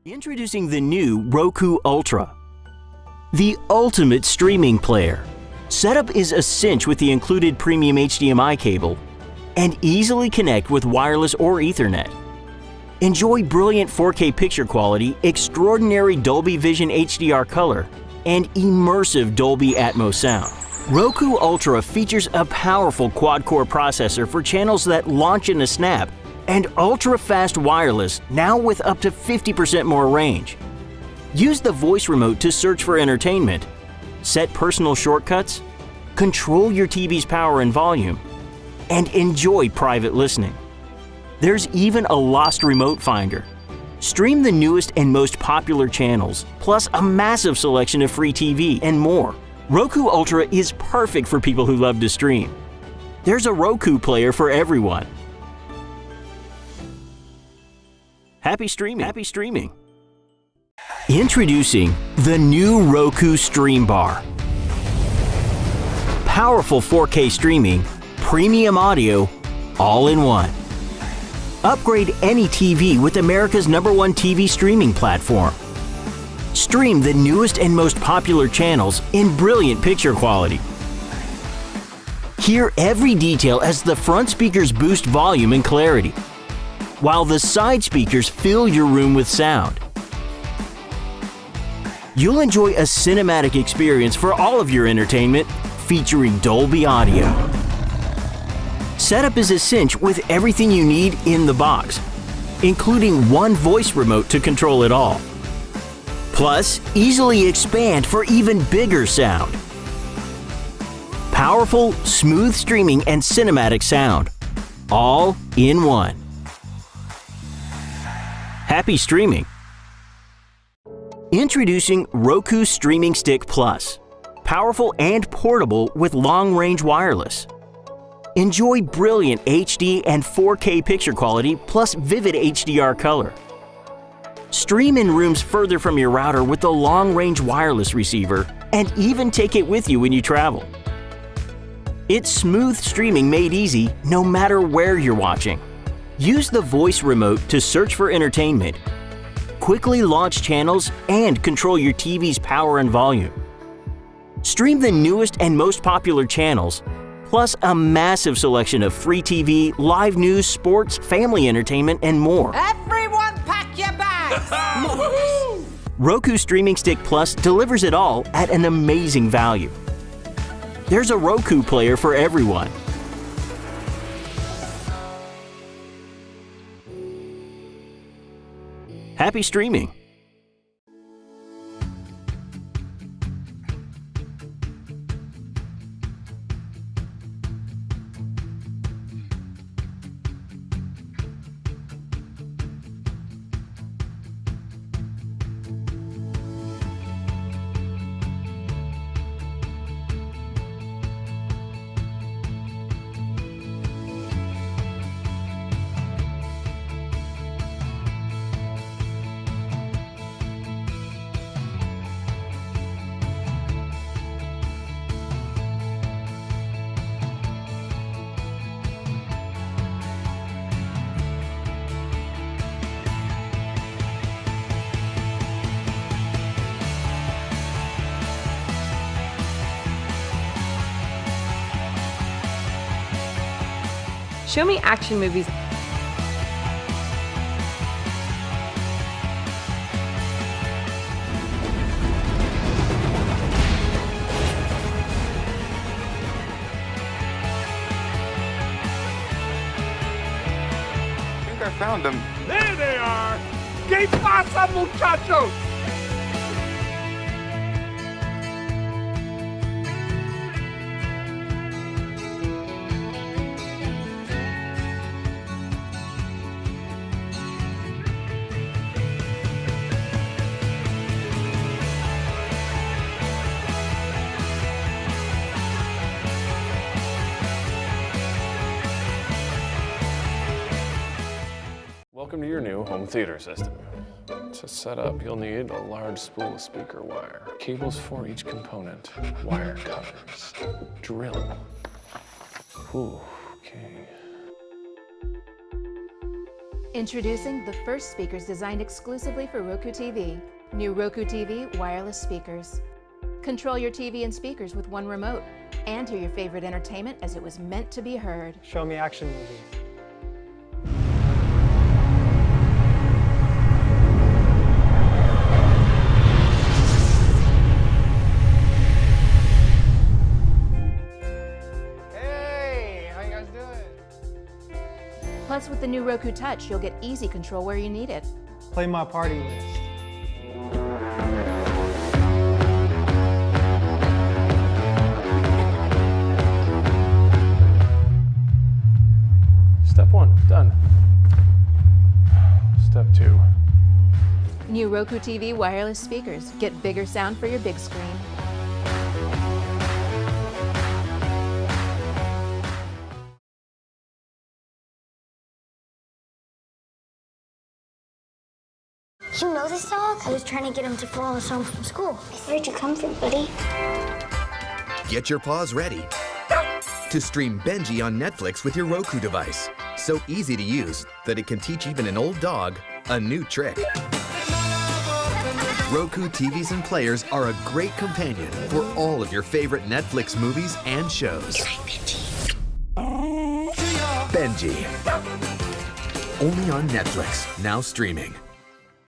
Introducing the new Roku Ultra, the ultimate streaming player. Setup is a cinch with the included premium HDMI cable and easily connect with wireless or Ethernet. Enjoy brilliant 4K picture quality, extraordinary Dolby Vision HDR color, and immersive Dolby Atmos sound. Roku Ultra features a powerful quad-core processor for channels that launch in a snap and ultra-fast wireless, now with up to 50% more range. Use the voice remote to search for entertainment, set personal shortcuts, control your TV's power and volume, and enjoy private listening. There's even a lost remote finder. Stream the newest and most popular channels, plus a massive selection of free TV and more. Roku Ultra is perfect for people who love to stream. There's a Roku player for everyone. Happy streaming! Happy streaming! Introducing the new Roku Stream Bar. Powerful 4K streaming, premium audio, all in one. Upgrade any TV with America's #1 TV streaming platform. Stream the newest and most popular channels in brilliant picture quality. Hear every detail as the front speakers boost volume and clarity, while the side speakers fill your room with sound. You'll enjoy a cinematic experience for all of your entertainment, featuring Dolby Audio. Setup is a cinch with everything you need in the box, including one voice remote to control it all. Plus, easily expand for even bigger sound. Powerful, smooth streaming and cinematic sound, all in one. Happy streaming! Introducing Roku Streaming Stick Plus. Powerful and portable with long-range wireless. Enjoy brilliant HD and 4K picture quality plus vivid HDR color. Stream in rooms further from your router with the long-range wireless receiver and even take it with you when you travel. It's smooth streaming made easy no matter where you're watching. Use the voice remote to search for entertainment, quickly launch channels, and control your TV's power and volume. Stream the newest and most popular channels, plus a massive selection of free TV, live news, sports, family entertainment, and more. Everyone pack your bags! Roku Streaming Stick Plus delivers it all at an amazing value. There's a Roku player for everyone. Happy streaming! Show me action movies. I think I found them. There they are! ¿Qué pasa, muchachos? Welcome to your new home theater system. To set up, you'll need a large spool of speaker wire, cables for each component, wire covers, drill. Ooh, okay. Introducing the first speakers designed exclusively for Roku TV. New Roku TV wireless speakers. Control your TV and speakers with one remote and hear your favorite entertainment as it was meant to be heard. Show me action movies. Hey, how you guys doing? Plus, with the new Roku Touch, you'll get easy control where you need it. Play my party list. Step 1, done. Step 2. New Roku TV wireless speakers. Get bigger sound for your big screen. You know this dog? I was trying to get him to follow us home from school. I feared your comfort, buddy. Get your paws ready to stream Benji on Netflix with your Roku device. So easy to use that it can teach even an old dog a new trick. Roku TVs and players are a great companion for all of your favorite Netflix movies and shows. Benji. Only on Netflix, now streaming.